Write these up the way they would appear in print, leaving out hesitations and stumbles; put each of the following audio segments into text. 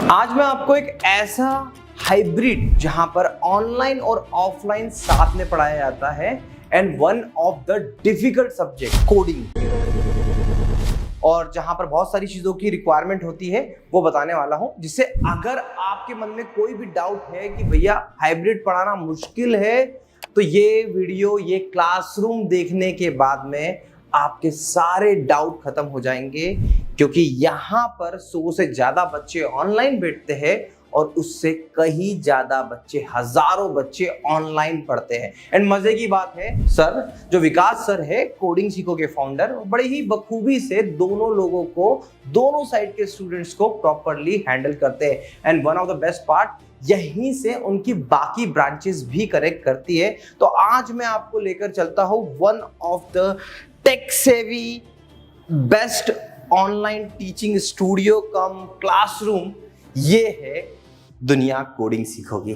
आज मैं आपको एक ऐसा हाइब्रिड जहां पर ऑनलाइन और ऑफलाइन साथ में पढ़ाया जाता है and one of the difficult subject coding, और जहां पर बहुत सारी चीजों की रिक्वायरमेंट होती है वो बताने वाला हूं, जिससे अगर आपके मन में कोई भी डाउट है कि भैया हाइब्रिड पढ़ाना मुश्किल है, तो ये वीडियो, ये क्लासरूम देखने के बाद में आपके सारे डाउट खत्म हो जाएंगे। क्योंकि यहाँ पर 100 से ज्यादा बच्चे ऑनलाइन बैठते हैं और उससे कहीं ज्यादा बच्चे, हजारों बच्चे ऑनलाइन पढ़ते हैं। एंड मजे की बात है, सर जो विकास सर है कोडिंग सीखो के फाउंडर, बड़े ही बखूबी से दोनों लोगों को, दोनों साइड के स्टूडेंट्स को प्रॉपरली हैंडल करते हैं। And one of the best part, यहीं से उनकी बाकी ब्रांचेस भी करेक्ट करती है। तो आज मैं आपको लेकर चलता हूं one of the tech savvy best online teaching studio cum classroom, ये है दुनिया कोडिंग सीखोगी।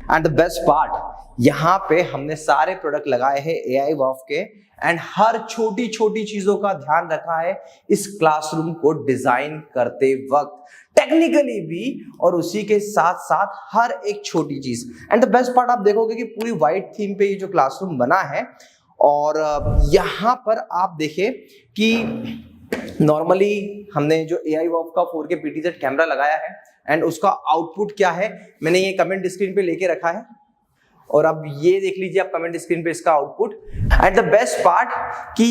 एंड द बेस्ट पार्ट, यहां पे हमने सारे प्रोडक्ट लगाए हैं AI वॉफ के, एंड हर छोटी छोटी चीजों का ध्यान रखा है इस क्लासरूम को डिजाइन करते वक्त, टेक्निकली भी और उसी के साथ साथ हर एक छोटी चीज। एंड द बेस्ट पार्ट, आप देखोगे कि पूरी व्हाइट थीम पे ये जो क्लासरूम बना है, और यहां पर आप देखें कि नॉर्मली हमने जो AI वॉफ का 4K PTZ कैमरा लगाया है, एंड उसका आउटपुट क्या है मैंने ये कमेंट स्क्रीन पे लेके रखा है, और अब ये देख लीजिए आप कमेंट स्क्रीन पे इसका output. And the best part कि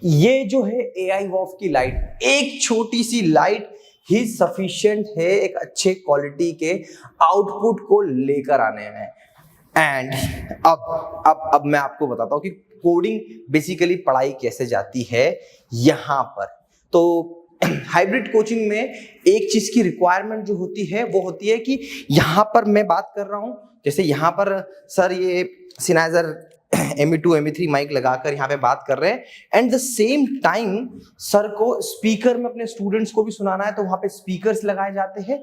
ये जो है AI वॉफ की लाइट, एक छोटी सी लाइट ही सफिशिएंट है एक अच्छे क्वालिटी के आउटपुट को लेकर आने में। एंड अब मैं आपको बताता हूँ कि कोडिंग बेसिकली पढ़ाई कैसे जाती है यहाँ पर। तो हाइब्रिड कोचिंग में एक चीज की रिक्वायरमेंट जो होती है वो होती है कि यहाँ पर मैं बात कर रहा हूँ, जैसे यहाँ पर सर ये Sennheiser ME2 ME3 माइक लगाकर यहाँ पे बात कर रहे हैं, and the same time sir को स्पीकर में अपने स्टूडेंट्स को भी सुनाना है, तो वहाँ पे स्पीकर्स लगाए जाते हैं,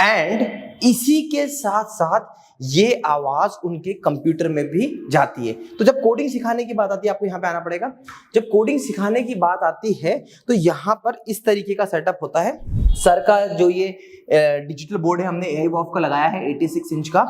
एंड इसी के साथ साथ ये आवाज उनके कंप्यूटर में भी जाती है। तो जब कोडिंग सिखाने की बात आती है, आपको यहाँ पे आना पड़ेगा, जब कोडिंग सिखाने की बात आती है तो यहाँ पर इस तरीके का सेटअप होता है। सर का जो ये डिजिटल बोर्ड है हमने AI वॉफ का लगाया है 86 इंच का।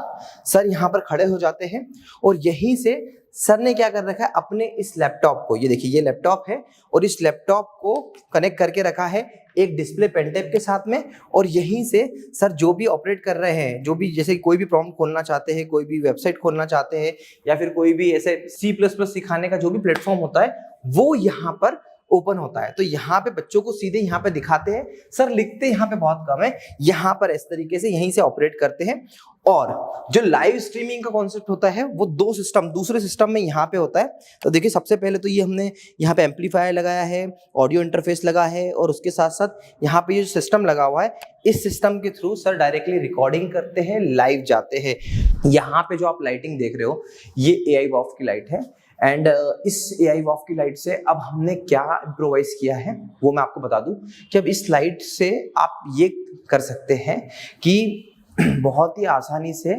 सर यहाँ पर खड़े हो जाते हैं और यहीं से सर ने क्या कर रखा है, अपने इस लैपटॉप को, ये देखिए ये लैपटॉप है, और इस लैपटॉप को कनेक्ट करके रखा है एक डिस्प्ले पेनटेप के साथ में, और यहीं से सर जो भी ऑपरेट कर रहे हैं, जो भी जैसे कोई भी प्रॉम्प्ट खोलना चाहते हैं, कोई भी वेबसाइट खोलना चाहते हैं, या फिर कोई भी ऐसे C++ सिखाने का जो भी प्लेटफॉर्म होता है वो यहाँ पर ओपन होता है। तो यहाँ पे बच्चों को सीधे यहाँ पे दिखाते हैं, सर लिखते यहाँ पे बहुत कम है, यहाँ पर इस तरीके से यहीं से ऑपरेट करते हैं। और जो लाइव स्ट्रीमिंग का कॉन्सेप्ट होता है वो दूसरे सिस्टम में यहाँ पे होता है। तो देखिए सबसे पहले तो ये हमने यहाँ पे एम्पलीफायर लगाया है, ऑडियो इंटरफेस लगा है, और उसके साथ साथ यहाँ पे ये जो सिस्टम लगा हुआ है, इस सिस्टम के थ्रू सर डायरेक्टली रिकॉर्डिंग करते हैं, लाइव जाते हैं। यहाँ पे जो आप लाइटिंग देख रहे हो ये AI वॉफ की लाइट है, एंड इस AI वॉफ की लाइट से अब हमने क्या इम्प्रोवाइज किया है वो मैं आपको बता दूं कि अब इस लाइट से आप ये कर सकते हैं कि बहुत ही आसानी से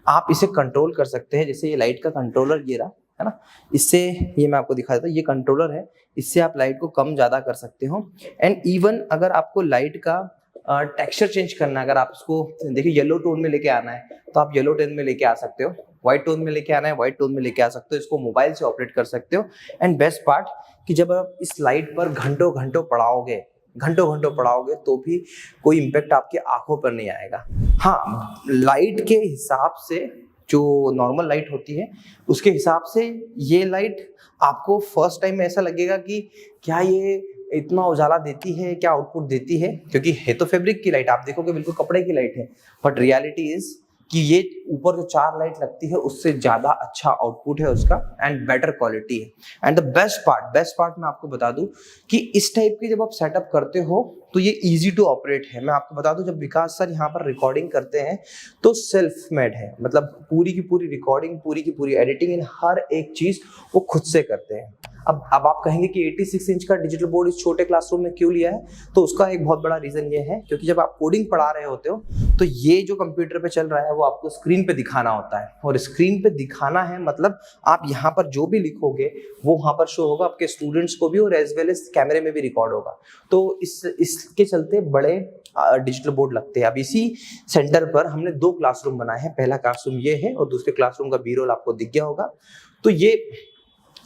आप इसे कंट्रोल कर सकते हैं। जैसे ये लाइट का कंट्रोलर ये रहा है ना, इससे ये मैं आपको दिखा देता हूँ, ये कंट्रोलर है, इससे आप लाइट को कम ज़्यादा कर सकते हो। एंड इवन अगर आपको लाइट का टेक्सचर चेंज करना है, अगर आप उसको देखिए येलो टोन में लेके आना है तो आप येलो टोन में लेके आ सकते हो, व्हाइट टोन में लेके आना है व्हाइट टोन में लेके आ सकते हो, इसको मोबाइल से ऑपरेट कर सकते हो। एंड बेस्ट पार्ट कि जब आप इस लाइट पर घंटों घंटों पढ़ाओगे तो भी कोई इम्पैक्ट आपकी आंखों पर नहीं आएगा। हाँ, लाइट के हिसाब से जो नॉर्मल लाइट होती है उसके हिसाब से ये लाइट आपको फर्स्ट टाइम में ऐसा लगेगा कि क्या ये इतना उजाला देती है, क्या आउटपुट देती है, क्योंकि है तो फैब्रिक की लाइट, आप देखोगे बिल्कुल कपड़े की लाइट है, बट रियलिटी इज कि ये ऊपर जो 4 लाइट लगती है उससे ज्यादा अच्छा आउटपुट है उसका, एंड बेटर क्वालिटी है। एंड द बेस्ट पार्ट मैं आपको बता दूं कि इस टाइप की जब आप सेटअप करते हो तो ये इजी टू ऑपरेट है। मैं आपको बता दूं, जब विकास सर यहाँ पर रिकॉर्डिंग करते हैं तो सेल्फ मेड है, मतलब पूरी की पूरी रिकॉर्डिंग, पूरी की पूरी एडिटिंग, इन हर एक चीज वो खुद से करते हैं। अब आप कहेंगे कि 86 इंच का डिजिटल बोर्ड इस छोटे क्लासरूम में क्यों लिया है, तो उसका एक बहुत बड़ा रीजन ये है क्योंकि जब आप कोडिंग पढ़ा रहे होते हो तो ये जो कंप्यूटर पे चल रहा है वो आपको स्क्रीन पे दिखाना होता है, और स्क्रीन पे दिखाना है मतलब आप यहाँ पर जो भी लिखोगे वो वहाँ पर शो होगा आपके स्टूडेंट्स को भी, और एज वेल एज कैमरे में भी रिकॉर्ड होगा। तो इसके चलते बड़े डिजिटल बोर्ड लगते हैं। अब इसी सेंटर पर हमने 2 क्लासरूम बनाए हैं। पहला क्लासरूम ये है और दूसरे क्लासरूम का बी रोल आपको दिख गया होगा। तो ये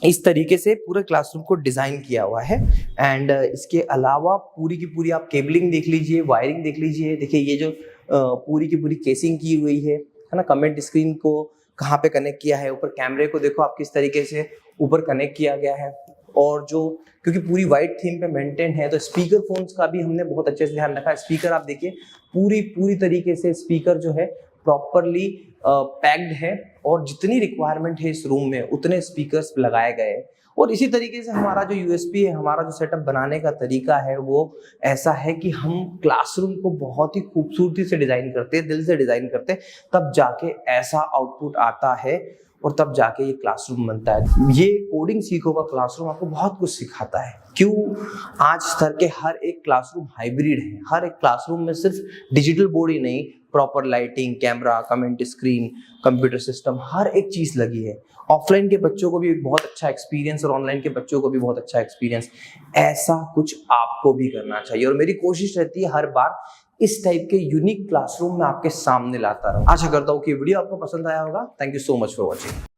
इस तरीके से पूरे क्लासरूम को डिजाइन किया हुआ है। एंड इसके अलावा पूरी की पूरी आप केबलिंग देख लीजिए, वायरिंग देख लीजिए। देखिए ये जो पूरी की पूरी केसिंग की हुई है ना, कमेंट स्क्रीन को कहाँ पे कनेक्ट किया है, ऊपर कैमरे को देखो आप किस तरीके से ऊपर कनेक्ट किया गया है, और जो क्योंकि पूरी वाइट थीम पे मेंटेन है तो स्पीकर फोन्स का भी हमने बहुत अच्छे से ध्यान रखा है। स्पीकर आप देखिए पूरी तरीके से स्पीकर जो है प्रॉपरली पैक्ड है, और जितनी रिक्वायरमेंट है इस रूम में उतने स्पीकर्स लगाए गए हैं। और इसी तरीके से हमारा जो यूएसपी है, हमारा जो सेटअप बनाने का तरीका है वो ऐसा है कि हम क्लासरूम को बहुत ही खूबसूरती से डिजाइन करते हैं, दिल से डिजाइन करते हैं, तब जाके ऐसा आउटपुट आता है और तब जाके ये क्लासरूम बनता है। ये कोडिंग सीखो का क्लासरूम आपको बहुत कुछ सिखाता है। क्यों? आज स्तर के हर एक क्लासरूम हाइब्रिड है। हर एक क्लासरूम में सिर्फ डिजिटल बोर्ड ही नहीं, proper lighting, camera, comment screen, computer system, हर एक चीज लगी है। ऑफलाइन के बच्चों को भी बहुत अच्छा एक्सपीरियंस और ऑनलाइन के बच्चों को भी बहुत अच्छा एक्सपीरियंस। ऐसा कुछ आपको भी करना चाहिए, और मेरी कोशिश रहती है हर बार इस टाइप के यूनिक क्लासरूम में आपके सामने लाता रहूं। आशा करता हूँ कि वीडियो आपको पसंद आया होगा। Thank you so much for watching.